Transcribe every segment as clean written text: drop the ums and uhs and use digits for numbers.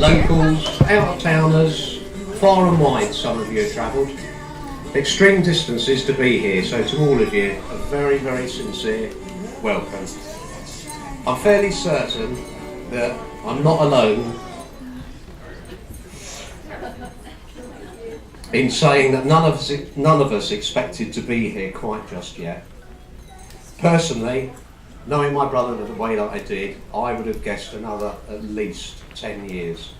locals, out-of-towners, far and wide some of you have travelled. Extreme distances to be here, so to all of you, a very, very sincere welcome. I'm fairly certain that I'm not alone in saying that none of us expected to be here quite just yet. Personally, knowing my brother the way that I did, I would have guessed another at least 10 years.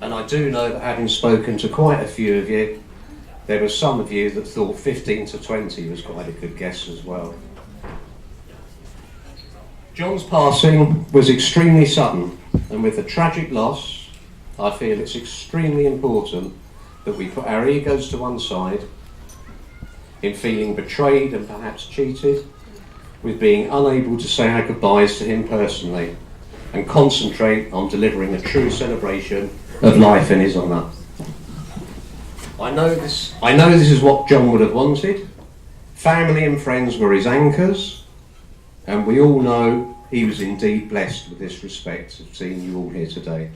And I do know that having spoken to quite a few of you, there were some of you that thought 15 to 20 was quite a good guess as well. John's passing was extremely sudden, and with the tragic loss, I feel it's extremely important that we put our egos to one side in feeling betrayed and perhaps cheated, with being unable to say our goodbyes to him personally, and concentrate on delivering a true celebration of life in his honour. I know this is what John would have wanted. Family and friends were his anchors, and we all know he was indeed blessed with this respect of seeing you all here today.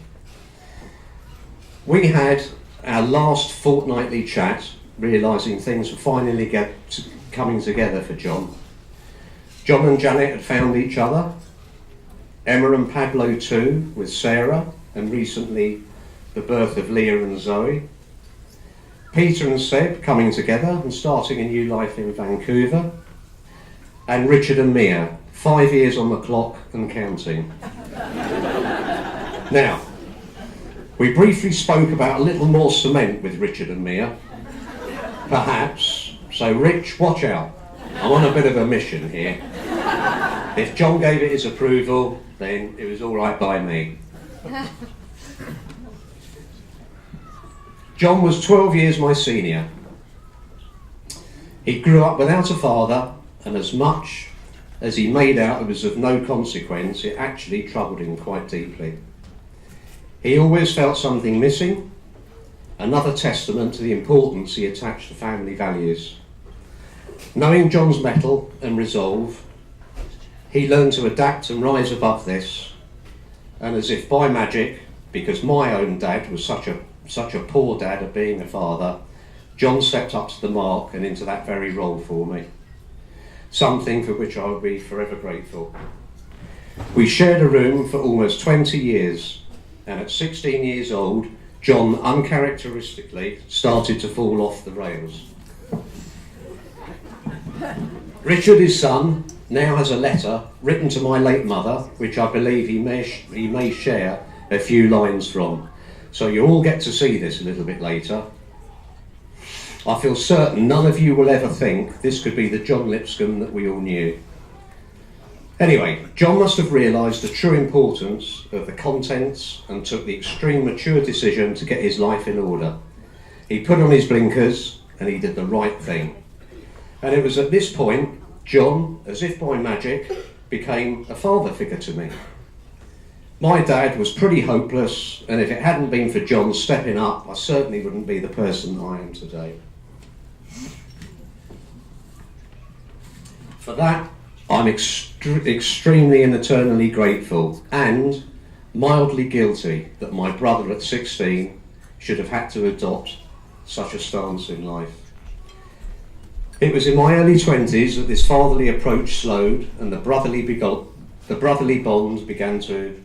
We had our last fortnightly chat, realising things were finally coming together for John. John and Janet had found each other, Emma and Pablo too, with Sarah, and recently the birth of Leah and Zoe. Peter and Seb coming together and starting a new life in Vancouver. And Richard and Mia, 5 years on the clock and counting. Now, we briefly spoke about a little more cement with Richard and Mia, perhaps. So Rich, watch out. I'm on a bit of a mission here. If John gave it his approval, then it was all right by me. John was 12 years my senior. He grew up without a father, and as much as he made out it was of no consequence, it actually troubled him quite deeply. He always felt something missing, another testament to the importance he attached to family values. Knowing John's mettle and resolve, he learned to adapt and rise above this, and as if by magic, because my own dad was such a poor dad at being a father, John stepped up to the mark and into that very role for me. Something for which I will be forever grateful. We shared a room for almost 20 years, and at 16 years old, John uncharacteristically started to fall off the rails. Richard, his son, now has a letter written to my late mother, which I believe he may share a few lines from. So you all get to see this a little bit later. I feel certain none of you will ever think this could be the John Lipscombe that we all knew. Anyway, John must have realised the true importance of the contents and took the extreme mature decision to get his life in order. He put on his blinkers and he did the right thing. And it was at this point, John, as if by magic, became a father figure to me. My dad was pretty hopeless, and if it hadn't been for John stepping up, I certainly wouldn't be the person I am today. For that, I'm extremely and eternally grateful, and mildly guilty that my brother at 16 should have had to adopt such a stance in life. It was in my early 20s that this fatherly approach slowed and the brotherly bond began to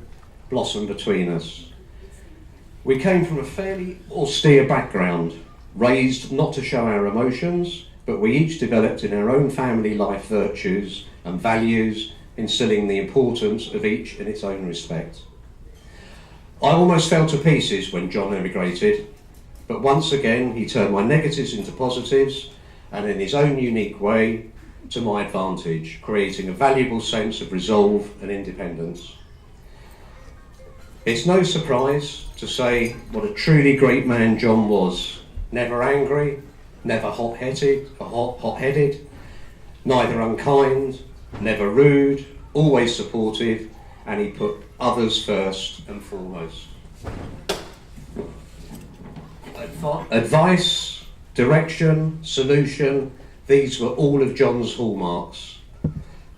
blossom between us. We came from a fairly austere background, raised not to show our emotions, but we each developed in our own family life virtues and values, instilling the importance of each in its own respect. I almost fell to pieces when John emigrated, but once again he turned my negatives into positives, and in his own unique way, to my advantage, creating a valuable sense of resolve and independence. It's no surprise to say what a truly great man John was. Never angry, never hot-headed, neither unkind, never rude, always supportive, and he put others first and foremost. Advice, direction, solution, these were all of John's hallmarks.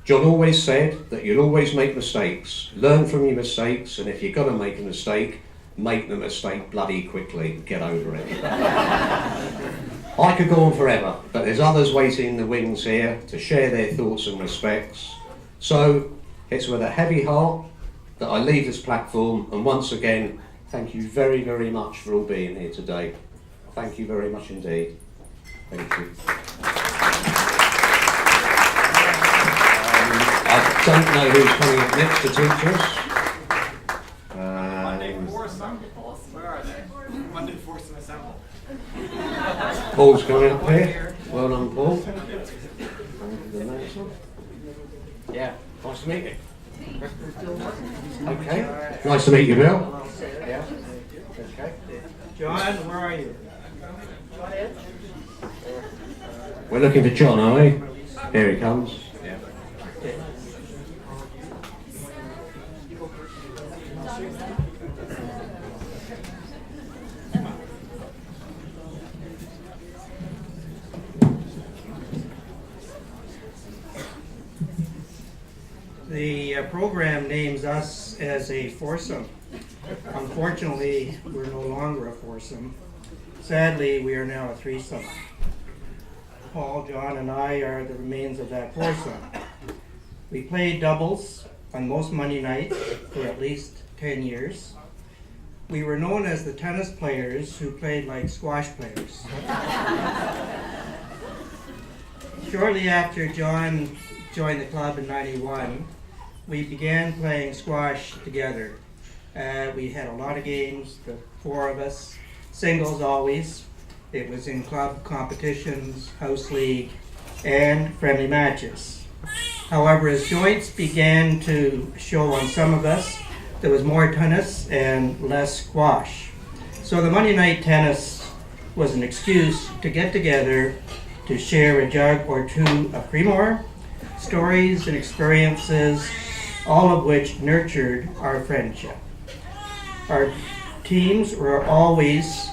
John always said that you'll always make mistakes. Learn from your mistakes, and if you're going to make a mistake, make the mistake bloody quickly, get over it. I could go on forever, but there's others waiting in the wings here to share their thoughts and respects. So it's with a heavy heart that I leave this platform, and once again, thank you very, very much for all being here today. Thank you very much indeed. Thank you. I don't know who's coming up next to teach us. Monday foursome. Where are they? Monday foursome assemble. Paul's coming up here. Well done, Paul. Yeah, nice to meet you. Okay. Nice to meet you, Bill. Yeah. Okay. John, where are you? We're looking for John, are we? Here he comes. Yeah. The program names us as a foursome. Unfortunately, we're no longer a foursome. Sadly, we are now a threesome. Paul, John, and I are the remains of that foursome. We played doubles on most Monday nights for at least 10 years. We were known as the tennis players who played like squash players. Shortly after John joined the club in '91, we began playing squash together. We had a lot of games, the four of us, singles always. It was in club competitions, house league, and friendly matches. However, as joints began to show on some of us, there was more tennis and less squash. So the Monday night tennis was an excuse to get together to share a jug or two of Creemore, stories and experiences, all of which nurtured our friendship. Our teams were always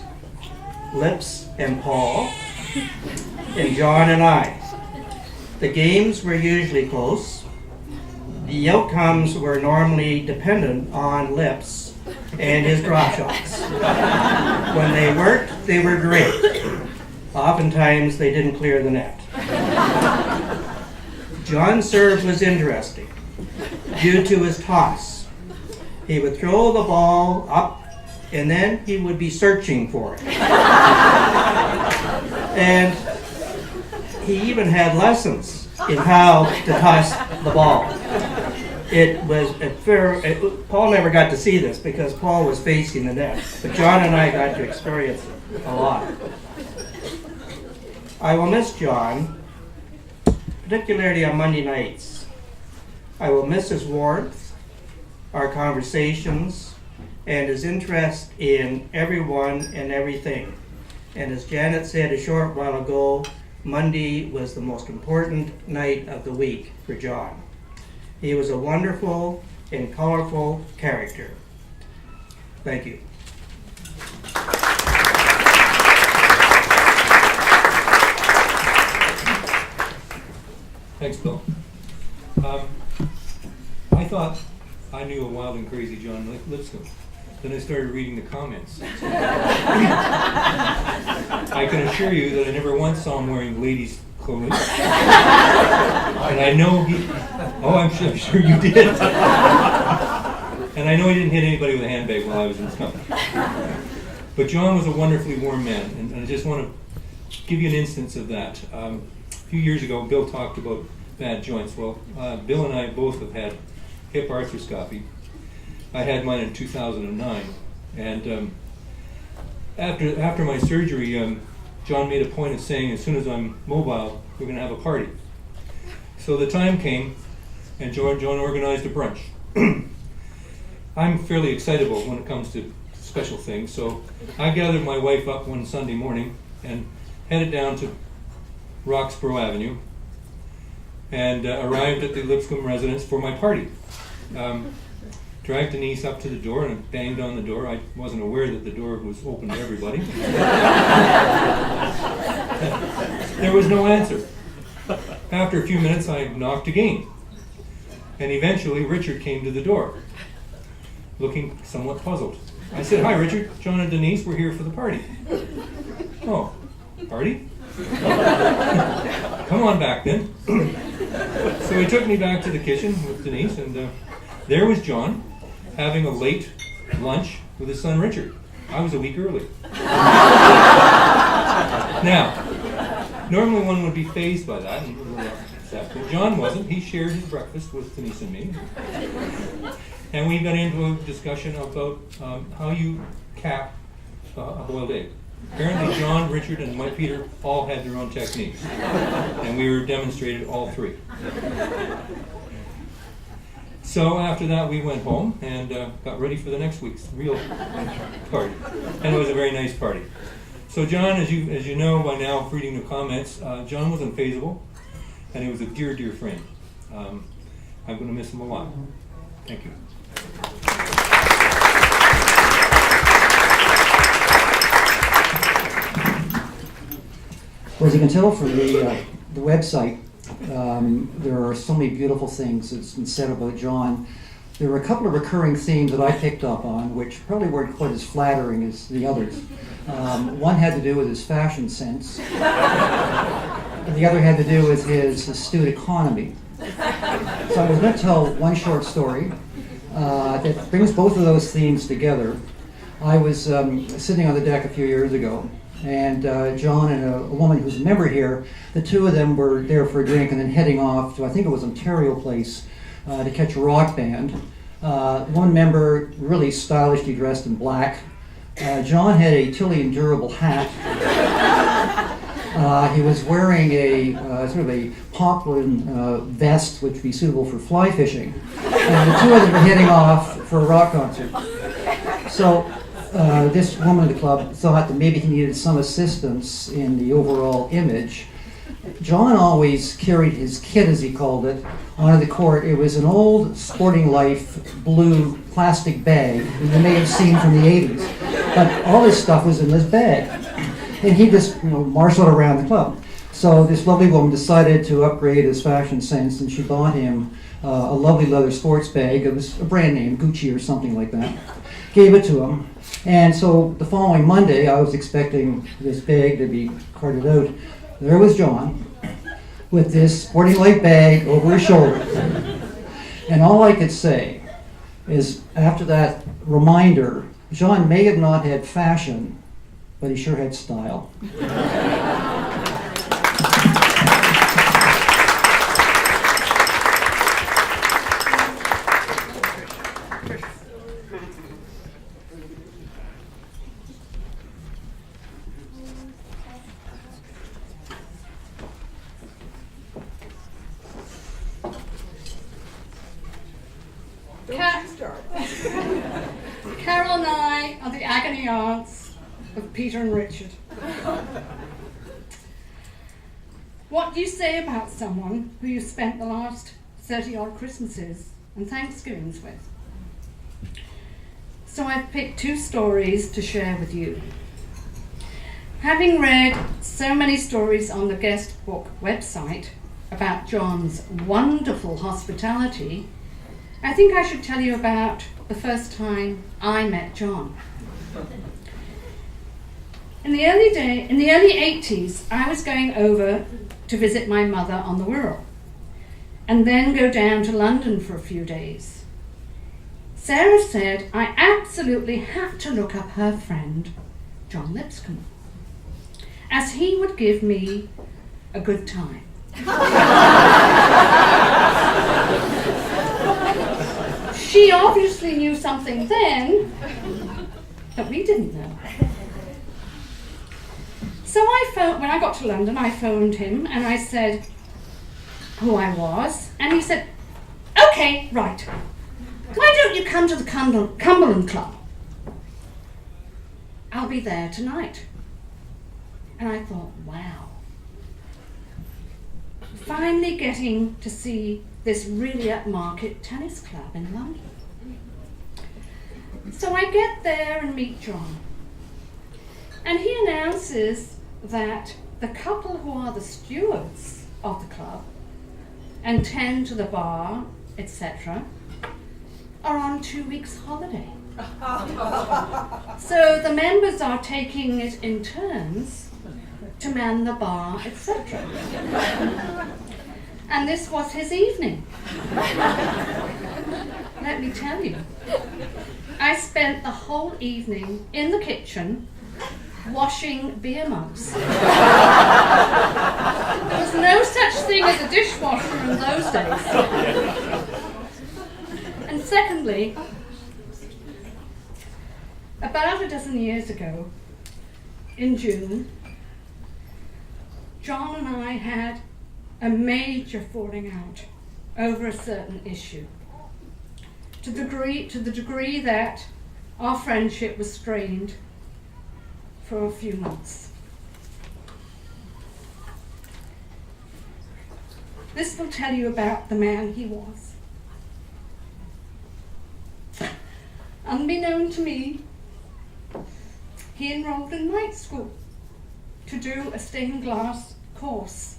Lips and Paul, and John and I. The games were usually close. The outcomes were normally dependent on Lips and his drop shots. When they worked, they were great. Oftentimes, they didn't clear the net. John's serve was interesting due to his toss. He would throw the ball up and then he would be searching for it. And he even had lessons in how to toss the ball. It was Paul never got to see this because Paul was facing the net, but John and I got to experience it a lot. I will miss John, particularly on Monday nights. I will miss his warmth, our conversations, and his interest in everyone and everything. And as Janet said a short while ago, Monday was the most important night of the week for John. He was a wonderful and colorful character. Thank you. Thanks, Bill. I thought I knew a wild and crazy John Lipscombe. Then I started reading the comments. I can assure you that I never once saw him wearing ladies' clothing. And I know I'm sure you did. And I know he didn't hit anybody with a handbag while I was in his company. But John was a wonderfully warm man, and I just want to give you an instance of that. A few years ago, Bill talked about bad joints. Well, Bill and I both have had hip arthroscopy. I had mine in 2009, and after my surgery, John made a point of saying, as soon as I'm mobile, we're going to have a party. So the time came, and John organized a brunch. I'm fairly excitable when it comes to special things, so I gathered my wife up one Sunday morning and headed down to Roxborough Avenue and arrived at the Lipscombe residence for my party. Dragged Denise up to the door and banged on the door. I wasn't aware that the door was open to everybody. There was no answer. After a few minutes, I knocked again. And eventually, Richard came to the door, looking somewhat puzzled. I said, "Hi, Richard. John and Denise, we're here for the party." "Oh, party? Come on back then." So he took me back to the kitchen with Denise, and there was John having a late lunch with his son Richard. I was a week early. Now, normally one would be fazed by that and would accept, but John wasn't. He shared his breakfast with Denise and me. And we got into a discussion about how you cap a boiled egg. Apparently John, Richard, and Mike Peter all had their own techniques. And we were demonstrated all three. So after that we went home and got ready for the next week's real party. And it was a very nice party. So John, as you know by now, reading the comments, John was unfazable, and he was a dear, dear friend. I'm going to miss him a lot. Thank you. Well, as you can tell from the website, there are so many beautiful things that's been said about John. There were a couple of recurring themes that I picked up on, which probably weren't quite as flattering as the others. One had to do with his fashion sense, and the other had to do with his astute economy. So I was going to tell one short story that brings both of those themes together. I was sitting on the deck a few years ago, and John and a woman who's a member here, the two of them were there for a drink and then heading off to, I think it was Ontario Place, to catch a rock band. One member really stylishly dressed in black. John had a Tilly and durable hat. He was wearing a sort of a poplin vest, which would be suitable for fly fishing. And the two of them were heading off for a rock concert. So this woman in the club thought that maybe he needed some assistance in the overall image. John always carried his kit, as he called it, onto the court. It was an old Sporting Life blue plastic bag that you may have seen from the 80s. But all this stuff was in this bag. And he just marshaled around the club. So this lovely woman decided to upgrade his fashion sense, and she bought him a lovely leather sports bag. It was a brand name, Gucci or something like that. Gave it to him. And so the following Monday, I was expecting this bag to be carted out. There was John with this Sporting Life bag over his shoulder. And all I could say is, after that reminder, John may have not had fashion, but he sure had style. Carol and I are the agony aunts of Peter and Richard. What do you say about someone who you spent the last 30-odd Christmases and Thanksgivings with? So I've picked two stories to share with you. Having read so many stories on the guest book website about John's wonderful hospitality, I think I should tell you about the first time I met John. In the early 80s, I was going over to visit my mother on the Wirral, and then go down to London for a few days. Sarah said I absolutely had to look up her friend, John Lipscombe, as he would give me a good time. She obviously knew something then that we didn't know. So when I got to London, I phoned him and I said who I was, and he said, "Okay, right. Why don't you come to the Cumberland Club? I'll be there tonight." And I thought, wow. Finally getting to see this really upmarket tennis club in London. So I get there and meet John. And he announces that the couple who are the stewards of the club and tend to the bar, etc., are on 2 weeks holiday. So the members are taking it in turns to man the bar, etc. And this was his evening. Let me tell you, I spent the whole evening in the kitchen washing beer mugs. There was no such thing as a dishwasher in those days. And secondly, about a dozen years ago, in June, John and I had a major falling out over a certain issue, to the degree that our friendship was strained for a few months. This will tell you about the man he was. Unbeknown to me, he enrolled in night school to do a stained glass course.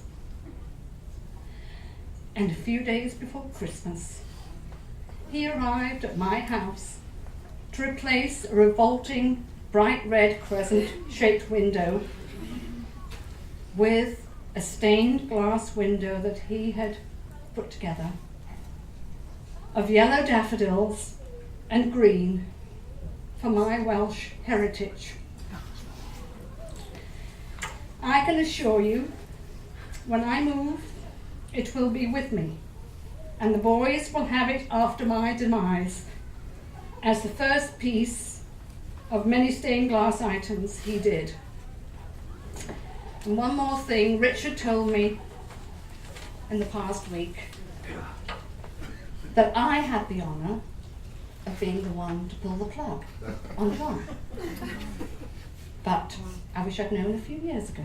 And a few days before Christmas, he arrived at my house to replace a revolting bright red crescent-shaped window with a stained glass window that he had put together of yellow daffodils and green for my Welsh heritage. I can assure you, when I move, it will be with me, and the boys will have it after my demise as the first piece of many stained glass items he did. And one more thing, Richard told me in the past week that I had the honour of being the one to pull the plug on John. But I wish I'd known a few years ago.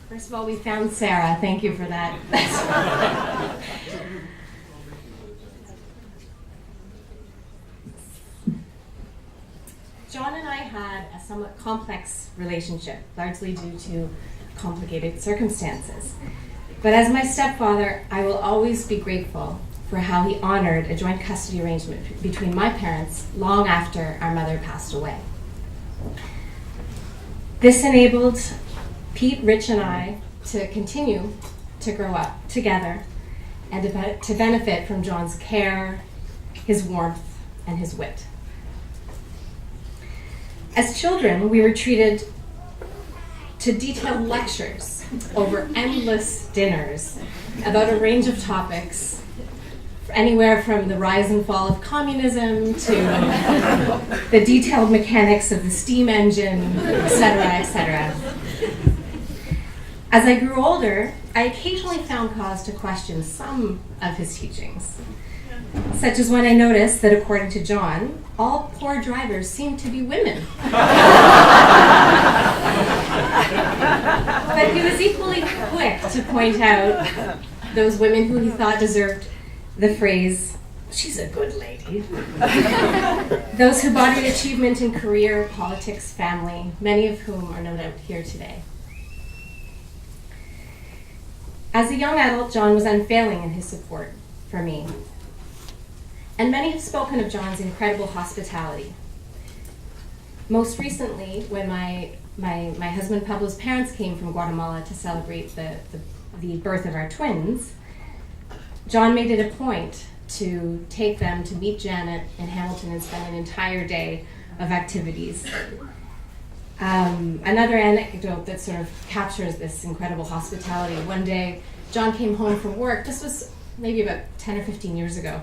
First of all, we found Sarah. Thank you for that. John and I had a somewhat complex relationship, largely due to complicated circumstances. But as my stepfather, I will always be grateful for how he honored a joint custody arrangement between my parents long after our mother passed away. This enabled Pete, Rich, and I to continue to grow up together and to benefit from John's care, his warmth, and his wit. As children, we were treated to detailed lectures over endless dinners about a range of topics, anywhere from the rise and fall of communism to the detailed mechanics of the steam engine, etc., etc. As I grew older, I occasionally found cause to question some of his teachings, such as when I noticed that, according to John, all poor drivers seemed to be women. But he was equally quick to point out those women who he thought deserved the phrase, "She's a good lady." Those who embodied achievement in career, politics, family, many of whom are no doubt here today. As a young adult, John was unfailing in his support for me. And many have spoken of John's incredible hospitality. Most recently, when my husband Pablo's parents came from Guatemala to celebrate the birth of our twins, John made it a point to take them to meet Janet in Hamilton and spend an entire day of activities. Another anecdote that sort of captures this incredible hospitality. One day, John came home from work. This was maybe about 10 or 15 years ago.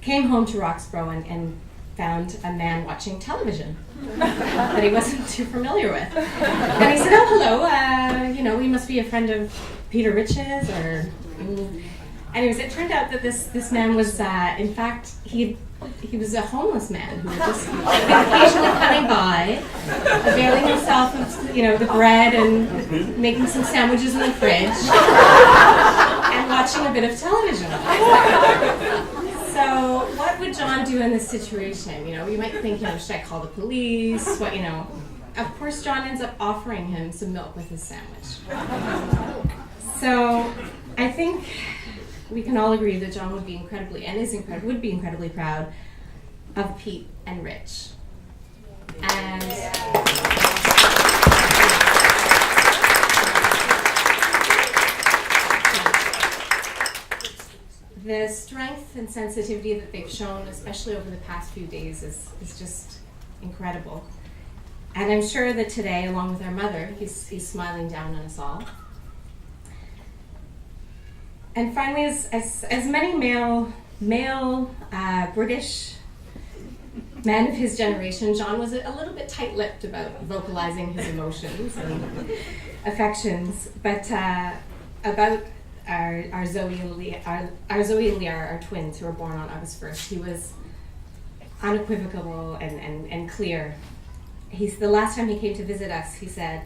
Came home to Roxborough and found a man watching television that he wasn't too familiar with. And he said, "Oh, hello, you must be a friend of Peter Rich's," or... Anyways, it turned out that this man was, in fact, he'd he was a homeless man who was just occasionally coming by, availing himself of, you know, the bread and making some sandwiches in the fridge and watching a bit of television. So what would John do in this situation? You know, you might think, you know, should I call the police? What, you know? Of course, John ends up offering him some milk with his sandwich. So I think we can all agree that John would be would be incredibly proud of Pete and Rich. And the strength and sensitivity that they've shown, especially over the past few days, is just incredible. And I'm sure that today, along with our mother, he's smiling down on us all. And finally, as many male British men of his generation, John was a little bit tight-lipped about vocalizing his emotions and affections. But about our Zoe and Liara, our twins, who were born on August 1st, he was unequivocal and clear. The last time he came to visit us, he said,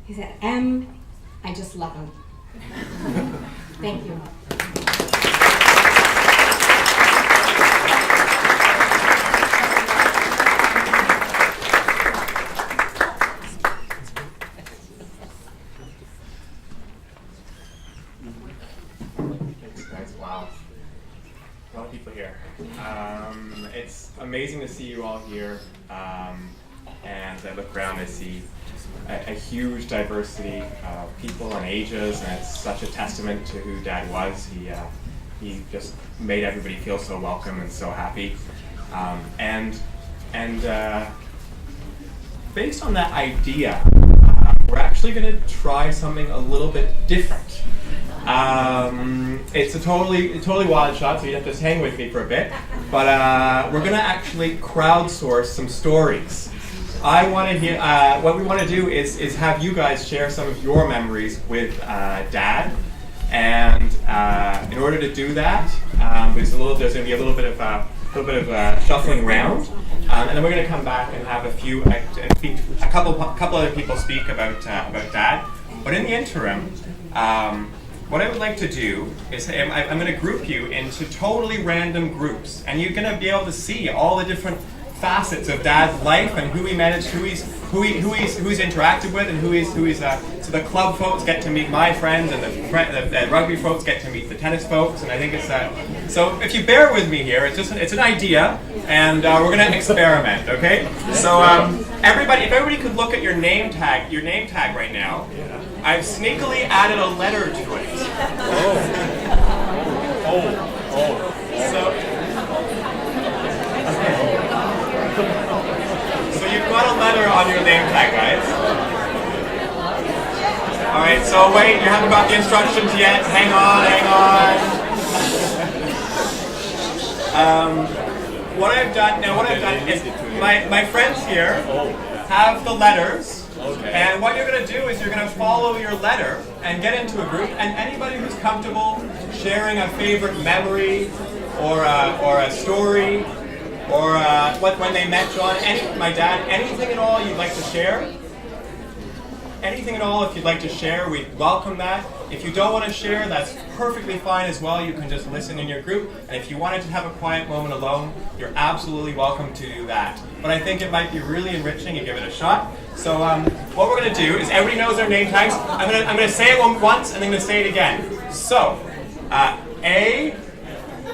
I just love him. Thank you. Thanks, guys. Wow. A lot of people here. It's amazing to see you all here. And I look around, I see a huge diversity of people and ages, and it's such a testament to who Dad was. He just made everybody feel so welcome and so happy. And based on that idea, we're actually going to try something a little bit different. It's a totally wild shot, so you have to just hang with me for a bit. But we're going to actually crowdsource some stories. I want to hear. What we want to do is have you guys share some of your memories with Dad, and in order to do that, there's going to be a little bit of shuffling around, and then we're going to come back and have a couple other people speak about Dad. But in the interim, what I would like to do is I'm going to group you into totally random groups, and you're going to be able to see all the different facets of Dad's life and who he managed, who he's interacted with, and who he's so the club folks get to meet my friends, and the rugby folks get to meet the tennis folks, and I think it's so if you bear with me here, it's an idea, and we're gonna experiment, okay? So if everybody could look at your name tag right now. I've sneakily added a letter to it. So you've got a letter on your name tag, guys. Alright, so wait, you haven't got the instructions yet. Hang on. What I've done is my friends here have the letters. Okay. And what you're going to do is you're going to follow your letter and get into a group, and anybody who's comfortable sharing a favorite memory or a story, or when they met John, my dad, anything at all you'd like to share? Anything at all if you'd like to share, we welcome that. If you don't want to share, that's perfectly fine as well. You can just listen in your group. And if you wanted to have a quiet moment alone, you're absolutely welcome to do that. But I think it might be really enriching to give it a shot. So what we're going to do is, everybody knows their name tags. I'm going to say it once, and then I'm going to say it again. So, A,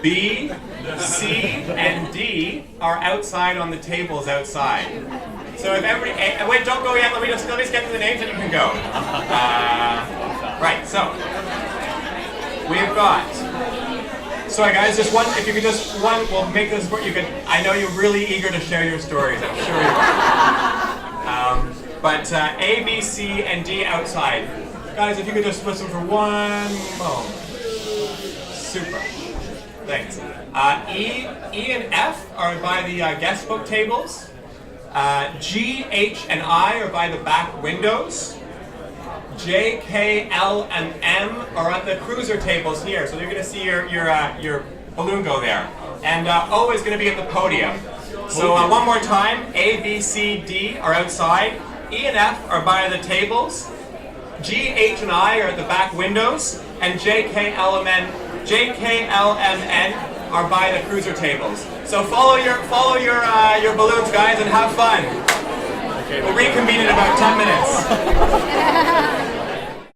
B, C, and D are outside on the tables outside. So if everybody, wait, don't go yet. Let me just get to the names and you can go. Right. So we've got. Sorry, guys. Just one. If you could just one, we'll make this work. You can. I know you're really eager to share your stories. I'm sure you are. But A, B, C, and D outside. Guys, if you could just listen for one moment. Super. Thanks. E and F are by the guest book tables. G, H, and I are by the back windows. J, K, L, and M are at the cruiser tables here. So you're going to see your balloon go there. And O is going to be at the podium. So one more time, A, B, C, D are outside. E and F are by the tables. G, H, and I are at the back windows. And J, K, L, M, N are by the cruiser tables. So follow your balloons, guys, and have fun. We'll reconvene in about 10 minutes.